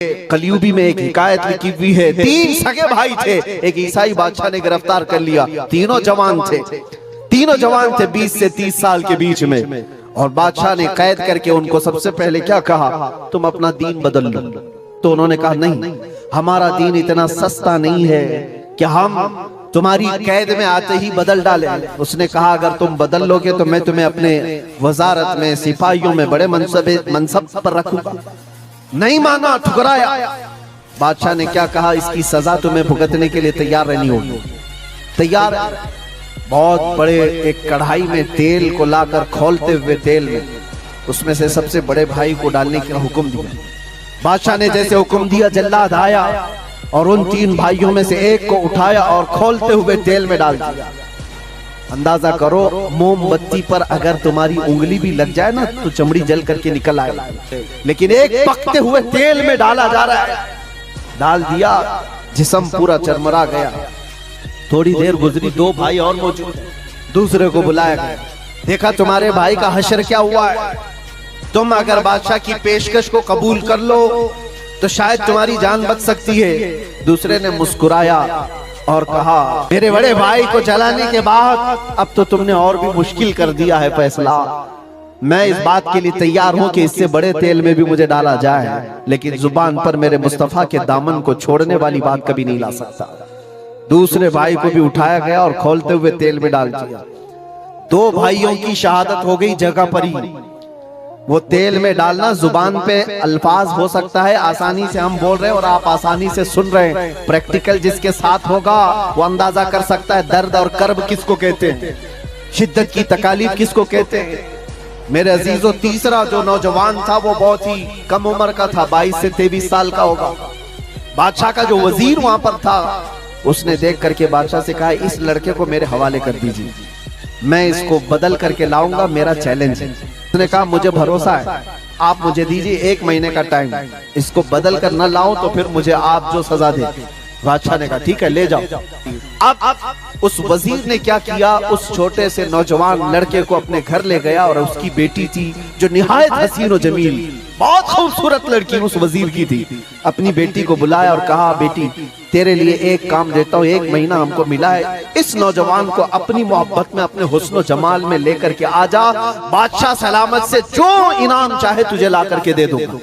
قلیوبی میں ایک حکایت لکھی ہوئی ہے، 3 سگے بھائی تھے، ایک عیسائی بادشاہ نے گرفتار کر لیا، تینوں جوان تھے 20 سے 30 سال کے بیچ میں، اور بادشاہ نے قید کر کے ان کو سب سے پہلے کیا کہا، تم اپنا دین بدل لو۔ تو انہوں نے کہا نہیں، ہمارا دین اتنا سستا نہیں ہے کہ ہم تمہاری قید میں آتے ہی بدل ڈالیں۔ اس نے کہا اگر تم بدل لو گے تو میں تمہیں اپنے وزارت میں، سپاہیوں میں بڑے منصب پر رکھوں گا۔ نہیں مانا، ٹھکرایا۔ بادشاہ نے کیا کہا، اس کی سزا تمہیں بھگتنے کے لیے تیار رہنی ہوگی۔ تیار ہے؟ بہت بڑے ایک کڑھائی میں تیل کو لا کر کھولتے ہوئے تیل میں اس میں سے سب سے بڑے بھائی کو ڈالنے کا حکم دیا۔ بادشاہ نے جیسے حکم دیا، جلاد آیا اور ان 3 بھائیوں میں سے ایک کو اٹھایا اور کھولتے ہوئے تیل میں ڈال دیا۔ اندازہ کرو، موم بتی پر اگر تمہاری انگلی بھی لگ جائے نا تو چمڑی جل کر کے نکل آئے، لیکن ایک پکتے ہوئے تیل میں ڈالا جا رہا ہے۔ ڈال دیا، جسم پورا چرمرا گیا۔ تھوڑی دیر گزری، 2 بھائی اور موجود، دوسرے کو بلایا گیا، دیکھا تمہارے بھائی کا حشر کیا ہوا ہے، تم اگر بادشاہ کی پیشکش کو قبول کر لو تو شاید تمہاری جان بچ سکتی ہے۔ دوسرے نے مسکرایا اور کہا میرے بڑے بھائی کو جلانے کے بعد اب تو تم نے اور بھی مشکل کر دیا ہے فیصلہ۔ میں اس بات کے لیے تیار ہوں کہ اس سے بڑے تیل میں بھی مجھے ڈالا جائے، لیکن زبان پر میرے مصطفیٰ کے دامن کو چھوڑنے والی بات کبھی نہیں لا سکتا۔ دوسرے بھائی کو بھی اٹھایا گیا اور کھولتے ہوئے تیل میں ڈال دیا۔ 2 بھائیوں کی شہادت ہو گئی جگہ پر ہی۔ وہ تیل میں ڈالنا، زبان پہ الفاظ ہو سکتا ہے، آسانی سے ہم بول رہے ہیں اور آپ آسانی سے سن رہے ہیں، پریکٹیکل جس کے ساتھ ہوگا وہ اندازہ کر سکتا ہے درد اور کرب کس کو کہتے ہیں، شدت کی تکالیف کس کو کہتے ہیں۔ میرے عزیزو، تیسرا جو نوجوان تھا وہ بہت ہی کم عمر کا تھا، 22 سے 23 سال کا ہوگا۔ بادشاہ کا جو وزیر وہاں پر تھا اس نے دیکھ کر کے بادشاہ سے کہا اس لڑکے کو میرے حوالے کر دیجیے، میں اس کو بدل کر کے لاؤں گا، میرا چیلنج ہے۔ اس نے کہا مجھے بھروسہ ہے، آپ مجھے دیجیے 1 مہینے کا ٹائم، اس کو بدل کر نہ لاؤں تو پھر مجھے آپ جو سزا دیں۔ بادشاہ نے کہا ٹھیک ہے، لے جاؤ۔ اب اس وزیر نے کیا کیا، اس چھوٹے سے نوجوان لڑکے کو اپنے گھر لے گیا، اور اس کی بیٹی تھی جو نہایت حسین و جمیل، بہت خوبصورت لڑکی اس وزیر کی تھی، اپنی بیٹی کو بلایا اور کہا بیٹی تیرے لیے ایک کام دیتا ہوں، 1 مہینہ ہم کو ملا ہے، اس نوجوان کو اپنی محبت میں، اپنے حسن و جمال میں لے کر کے آ جا، بادشاہ سلامت سے جو انعام چاہے تجھے لا کر کے دے دوں گا۔